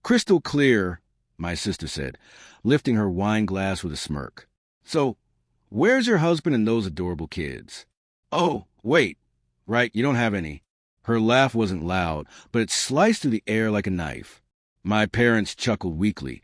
Crystal clear, my sister said, lifting her wine glass with a smirk. So, where's your husband and those adorable kids? Oh, wait. Right, you don't have any. Her laugh wasn't loud, but it sliced through the air like a knife. My parents chuckled weakly,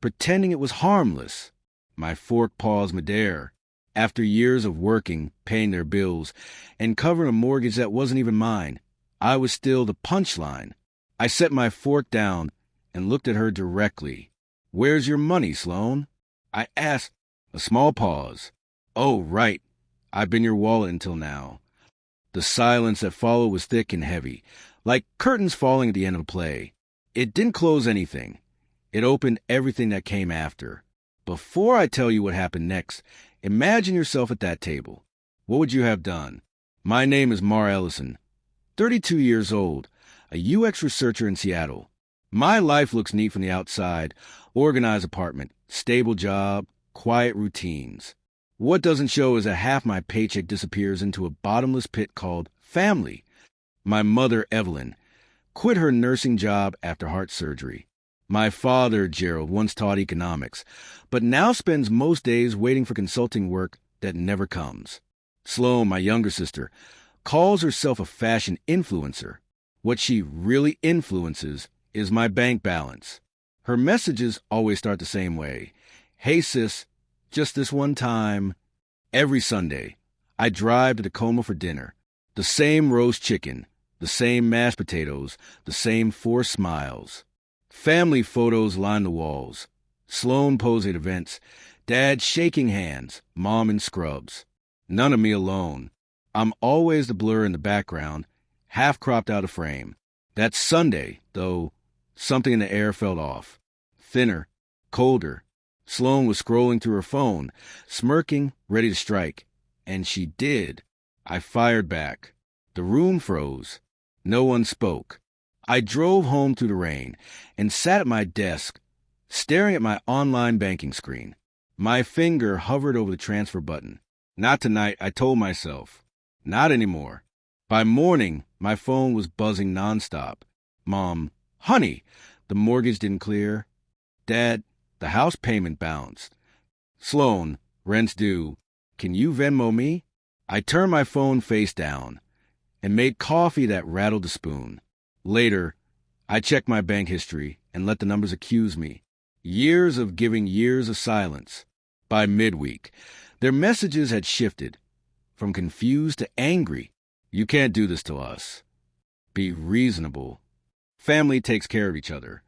pretending it was harmless. My fork paused midair. After years of working, paying their bills, and covering a mortgage that wasn't even mine, I was still the punchline. I set my fork down and looked at her directly. Where's your money, Sloan? I asked. A small pause. Oh, right. I've been your wallet until now. The silence that followed was thick and heavy, like curtains falling at the end of a play. It didn't close anything. It opened everything that came after. Before I tell you what happened next, imagine yourself at that table. What would you have done? My name is Mar Ellison, 32 years old, a UX researcher in Seattle. My life looks neat from the outside, organized apartment, stable job, quiet routines. What doesn't show is that half my paycheck disappears into a bottomless pit called family. My mother, Evelyn, quit her nursing job after heart surgery. My father, Gerald, once taught economics, but now spends most days waiting for consulting work that never comes. Sloan, my younger sister, calls herself a fashion influencer. What she really influences is my bank balance. Her messages always start the same way. Hey, sis, just this one time. Every Sunday, I drive to Tacoma for dinner. The same roast chicken, the same mashed potatoes, the same 4 smiles. Family photos line the walls. Sloan posed at events. Dad shaking hands, Mom in scrubs. None of me alone. I'm always the blur in the background, half cropped out of frame. That Sunday, though, something in the air felt off. Thinner, colder. Sloan was scrolling through her phone, smirking, ready to strike. And she did. I fired back. The room froze. No one spoke. I drove home through the rain and sat at my desk, staring at my online banking screen. My finger hovered over the transfer button. Not tonight, I told myself. Not anymore. By morning, my phone was buzzing nonstop. Mom, honey, the mortgage didn't clear. Dad, the house payment bounced. Sloan, rent's due. Can you Venmo me? I turned my phone face down and made coffee that rattled the spoon. Later, I checked my bank history and let the numbers accuse me. Years of giving years of silence. By midweek, their messages had shifted from confused to angry. You can't do this to us. Be reasonable. Family takes care of each other.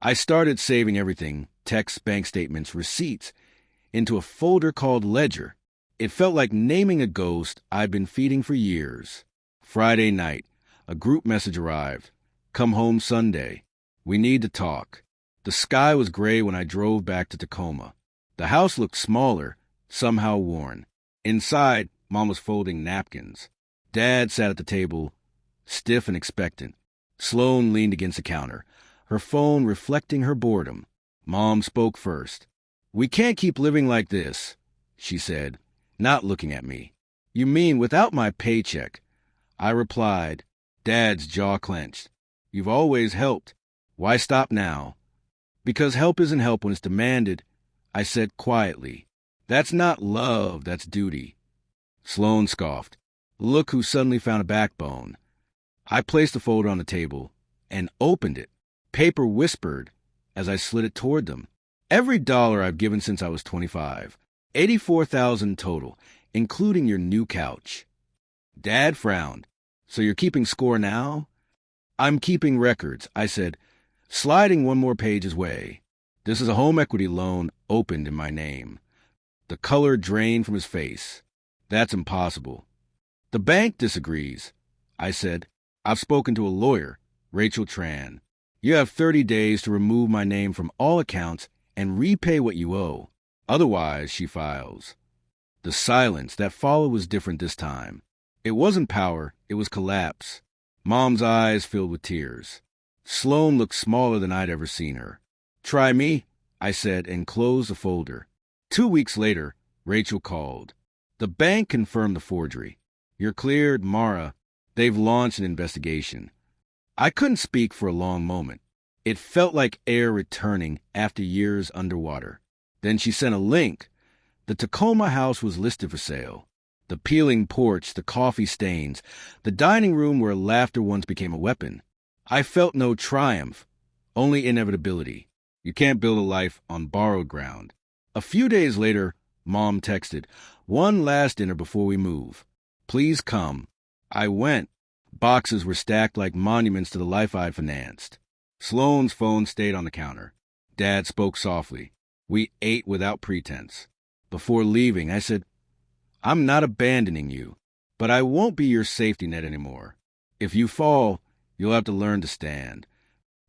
I started saving everything, texts, bank statements, receipts, into a folder called Ledger. It felt like naming a ghost I'd been feeding for years. Friday night, a group message arrived. Come home Sunday. We need to talk. The sky was gray when I drove back to Tacoma. The house looked smaller, somehow worn. Inside, Mom was folding napkins. Dad sat at the table, stiff and expectant. Sloan leaned against the counter, her phone reflecting her boredom. Mom spoke first. We can't keep living like this, she said, not looking at me. You mean without my paycheck? I replied. Dad's jaw clenched. You've always helped. Why stop now? Because help isn't help when it's demanded, I said quietly. That's not love, that's duty. Sloan scoffed. Look who suddenly found a backbone. I placed the folder on the table and opened it. Paper whispered as I slid it toward them. Every dollar I've given since I was 25. $84,000 total, including your new couch. Dad frowned. So you're keeping score now? I'm keeping records, I said, sliding one more page his way. This is a home equity loan opened in my name. The color drained from his face. That's impossible. The bank disagrees, I said. I've spoken to a lawyer, Rachel Tran. You have 30 days to remove my name from all accounts and repay what you owe. Otherwise, she files. The silence that followed was different this time. It wasn't power, it was collapse. Mom's eyes filled with tears. Sloan looked smaller than I'd ever seen her. Try me, I said, and closed the folder. 2 weeks later, Rachel called. The bank confirmed the forgery. You're cleared, Mara. They've launched an investigation. I couldn't speak for a long moment. It felt like air returning after years underwater. Then she sent a link. The Tacoma house was listed for sale. The peeling porch, the coffee stains, the dining room where laughter once became a weapon. I felt no triumph, only inevitability. You can't build a life on borrowed ground. A few days later, Mom texted, "One last dinner before we move. Please come." I went. Boxes were stacked like monuments to the life I'd financed. Sloane's phone stayed on the counter. Dad spoke softly. We ate without pretense. Before leaving, I said, "I'm not abandoning you, but I won't be your safety net anymore. If you fall, you'll have to learn to stand."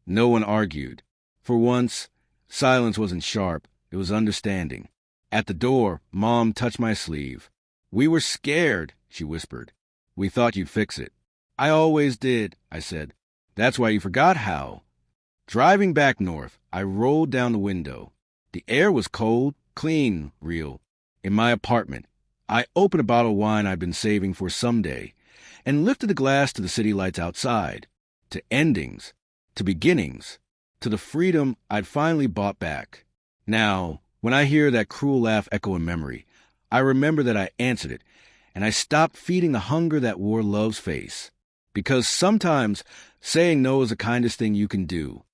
No one argued. For once, silence wasn't sharp, it was understanding. At the door, Mom touched my sleeve. "We were scared," she whispered. "We thought you'd fix it." "I always did," I said. "That's why you forgot how." Driving back north, I rolled down the window. The air was cold, clean, real. In my apartment, I opened a bottle of wine I'd been saving for someday and lifted the glass to the city lights outside, to endings, to beginnings, to the freedom I'd finally bought back. Now, when I hear that cruel laugh echo in memory, I remember that I answered it, and I stopped feeding the hunger that wore love's face. Because sometimes saying no is the kindest thing you can do.